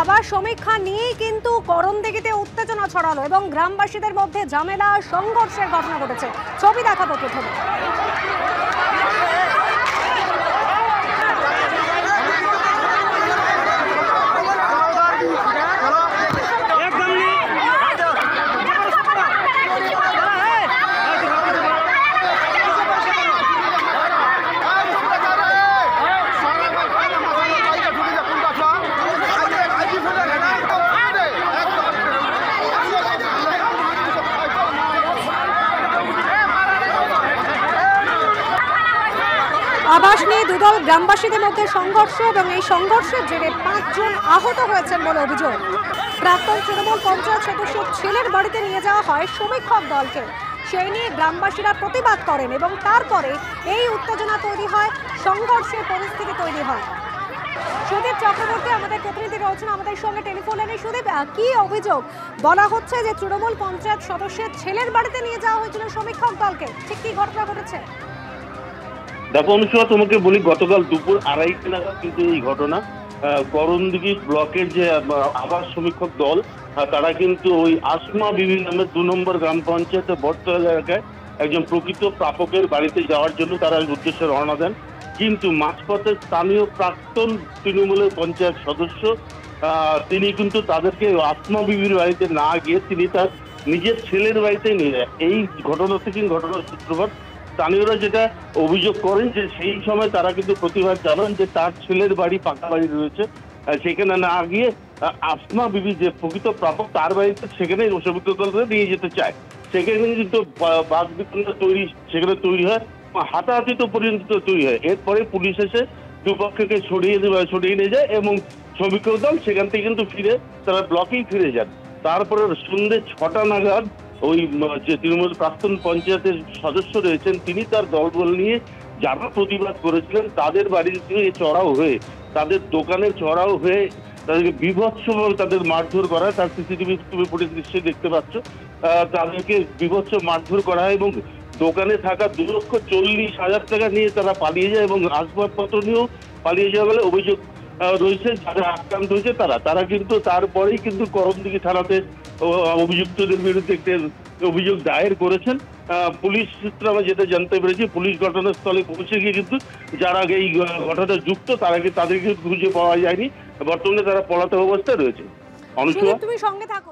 আবার সমীক্ষা নিয়েই কিন্তু করণদিঘিতে উত্তেজনা ছড়ালো এবং গ্রামবাসীদের মধ্যে ঝামেলা সংঘর্ষের ঘটনা ঘটেছে। ছবি দেখাবো প্রথমে। আবাস নিয়ে দুদল গ্রামবাসীদের মধ্যে সংঘর্ষ এবং এই সংঘর্ষের জেরে 5 জন আহত হয়েছেন বলে অভিযোগ। প্রাক্তন তৃণমূল পঞ্চায়েত সদস্য ছেলের বাড়িতে নিয়ে যাওয়া হয় সমীক্ষক দলকে। সেই নিয়ে গ্রামবাসীরা প্রতিবাদ করেন এবং তারপরে এই উত্তেজনা তৈরি হয়, সংঘর্ষের পরিস্থিতি তৈরি হয়। সুদীপ চক্রবর্তী আমাদের প্রতিনিধি রয়েছেন আমাদের সঙ্গে টেলিফোন লাইনে। সুদীপ, কি অভিযোগ? বলা হচ্ছে যে তৃণমূল পঞ্চায়েত সদস্যের ছেলের বাড়িতে নিয়ে যাওয়া হয়েছিল সমীক্ষক দলকে, ঠিক কি ঘটনা ঘটেছে? দেখো অনুষ্কা, তোমাকে বলি, গতকাল দুপুর 2:30 নাগাদ কিন্তু এই ঘটনা। করণদিঘি ব্লকের যে আবাস সমীক্ষক দল, তারা কিন্তু ওই আসমা বিবি নামের 2 নম্বর গ্রাম পঞ্চায়েতের বটতলা এলাকায় একজন প্রকৃত প্রাপকের বাড়িতে যাওয়ার জন্য তারা উদ্দেশ্যে রওনা দেন। কিন্তু মাঝপথে স্থানীয় প্রাক্তন তৃণমূলের পঞ্চায়েত সদস্য তিনি কিন্তু তাদেরকে আসমা বিবির বাড়িতে না গিয়ে তিনি তার নিজের ছেলের বাড়িতে নিয়ে যায়। এই ঘটনা থেকে ঘটনার সূত্রপাত। স্থানীয়রা যেটা অভিযোগ করেন যে সেই সময় তারা কিন্তু প্রতিবাদ জানান যে তার ছেলের বাড়ি পাকা বাড়ি রয়েছে, সেখানে না গিয়ে আসমা বিবি যে প্রকৃত প্রাপক তার বাড়িতে সেখানে সমীক্ষক দলকে নিয়ে যেতে চায়। সেখানে কিন্তু বাদ বিতরণ সেখানে তৈরি হয়, হাতাহাতি তো পর্যন্ত তৈরি হয়। এরপরে পুলিশ এসে দুপক্ষকে সরিয়ে নিয়ে যায় এবং সমীক্ষক দল সেখান থেকে কিন্তু ফিরে তারা ব্লকেই ফিরে যান। তারপরে সন্ধ্যে 6টা নাগাদ ওই যে তৃণমূল প্রাক্তন পঞ্চায়েতের সদস্য রয়েছেন তিনি তার দলবল নিয়ে যারা প্রতিবাদ করেছিলেন তাদের বাড়িতে চড়াও হয়ে, তাদের দোকানে চড়াও হয়ে তাদেরকে বিভৎসভাবে তাদের মারধর করা। তার সিসিটিভি তুমি ফুটেজ নিশ্চয়ই দেখতে পাচ্ছ। তাদেরকে বিভৎস মারধর করা হয় এবং দোকানে থাকা 2,40,000 টাকা নিয়ে তারা পালিয়ে যায় এবং আসবাবপত্র নিয়েও পালিয়ে যাওয়া বলে অভিযোগ রয়েছে। যারা আক্রান্ত হয়েছে তারা কিন্তু তারপরেই কিন্তু করণদিঘি থানাতে অভিযুক্তদের বিরুদ্ধে একটা অভিযোগ দায়ের করেছেন। পুলিশ সূত্রে আমরা যেটা জানতে পেরেছি, পুলিশ ঘটনাস্থলে পৌঁছে গিয়ে কিন্তু যারা এই ঘটনাটা যুক্ত তাদেরকে খুঁজে পাওয়া যায়নি। বর্তমানে তারা পলাতক অবস্থায় রয়েছে। তুমি সঙ্গে থাকো।